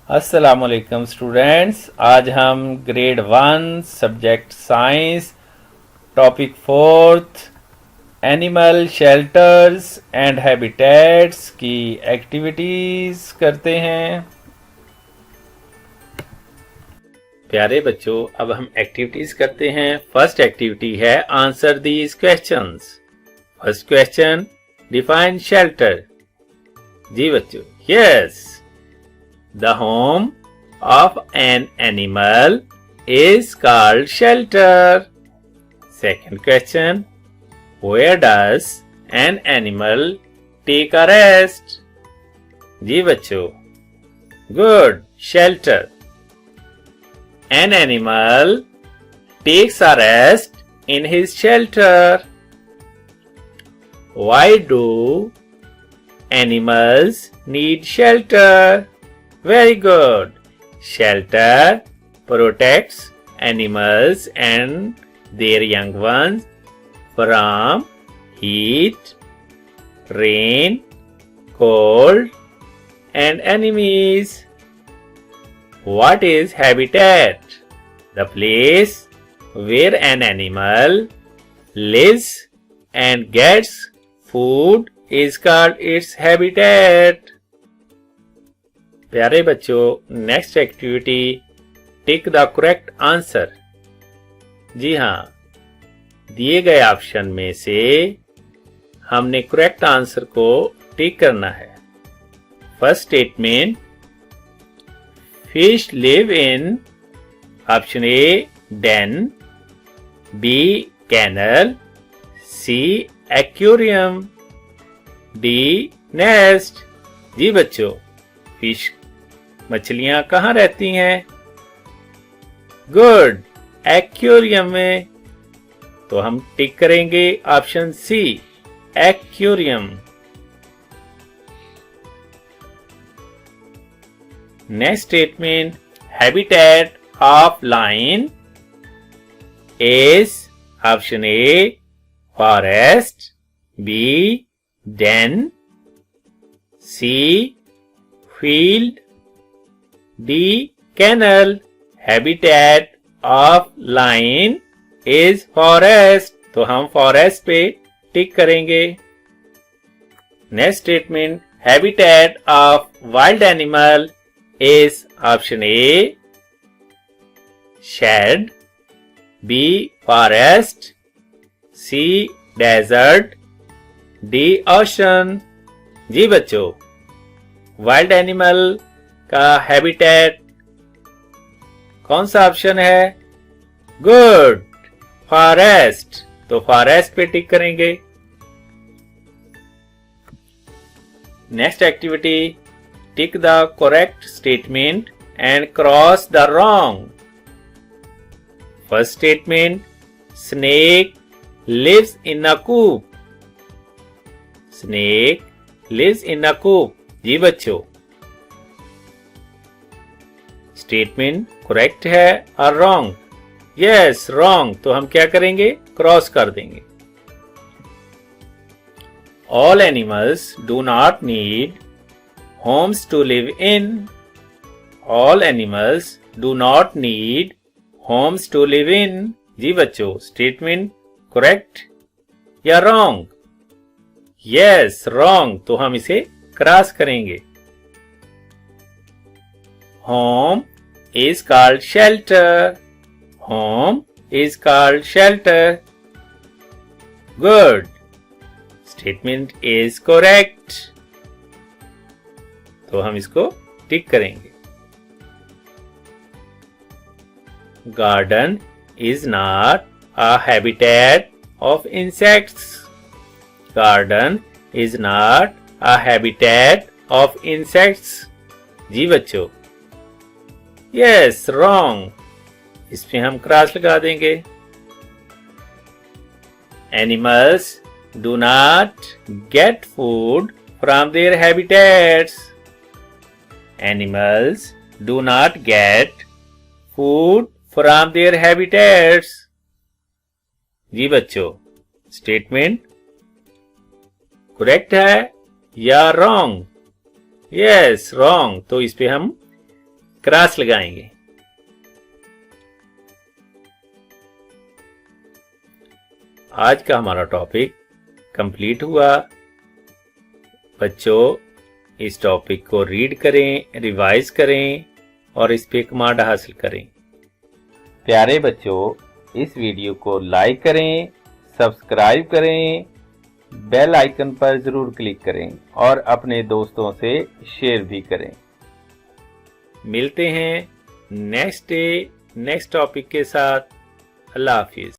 अस्सलामुअलैकुम स्टूडेंट्स, आज हम grade 1 subject science topic fourth animal shelters and habitats की एक्टिविटीज करते हैं। प्यारे बच्चों, अब हम एक्टिविटीज करते हैं। फर्स्ट एक्टिविटी है answer these questions. First question, define shelter. जी बच्चों, yes, the home of an animal is called shelter. Second question, where does an animal take a rest? जी बच्चों, good, shelter. An animal takes a rest in his shelter. Why do animals need shelter? Very good. Shelter protects animals and their young ones from heat, rain, cold, and enemies. What is habitat? The place where an animal lives and gets food is called its habitat. प्यारे बच्चों, next activity, tick the correct answer. जी हाँ, दिए गए option में से हमने correct answer को टिक करना है। First statement, fish live in option A den, B canal, C aquarium, D nest. जी बच्चों, फिश मछलियां कहाँ रहती हैं? गुड, एक्वेरियम में। तो हम टिक करेंगे option C, aquarium. Next statement, habitat of lion is option A forest, B den, C field, D kennel. Habitat of lion is forest. तो हम forest पे टिक करेंगे। Next statement, habitat of wild animal is option A shed, B forest, C desert, D ocean। जी बच्चों, wild animal का habitat कौन सा option है? Good, forest. तो फॉरेस्ट पे टिक करेंगे। Next activity, tick the correct statement and cross the wrong. First statement, snake lives in a coop. Snake lives in a coop. जी बच्चों, स्टेटमेंट करेक्ट है और रॉन्ग? Yes, wrong. तो हम क्या करेंगे? क्रॉस कर देंगे। All animals do not need homes to live in. All animals do not need homes to live in. जी बच्चों, स्टेटमेंट करेक्ट या रॉन्ग? Yes, wrong. तो हम इसे क्रॉस करेंगे। Home is called shelter. Home is called shelter. Good, statement is correct. तो हम इसको टिक करेंगे। Garden is not a habitat of insects. Garden is not a habitat of insects। जी बच्चों, यस, रॉन्ग। इस पे हम क्रॉस लगा देंगे। Animals do not get food from their habitats. Animals do not get food from their habitats. जी बच्चों, statement correct है या रॉन्ग? Yes, wrong. तो इस पे हम क्रॉस लगाएंगे। आज का हमारा टॉपिक कंप्लीट हुआ। बच्चों, इस टॉपिक को रीड करें, रिवाइज करें और इस पे कमांड हासिल करें। प्यारे बच्चों, इस वीडियो को लाइक करें, सब्सक्राइब करें, बेल आइकन पर जरूर क्लिक करें और अपने दोस्तों से शेयर भी करें। मिलते हैं नेक्स्ट डे नेक्स्ट टॉपिक के साथ। अल्लाह हाफिज।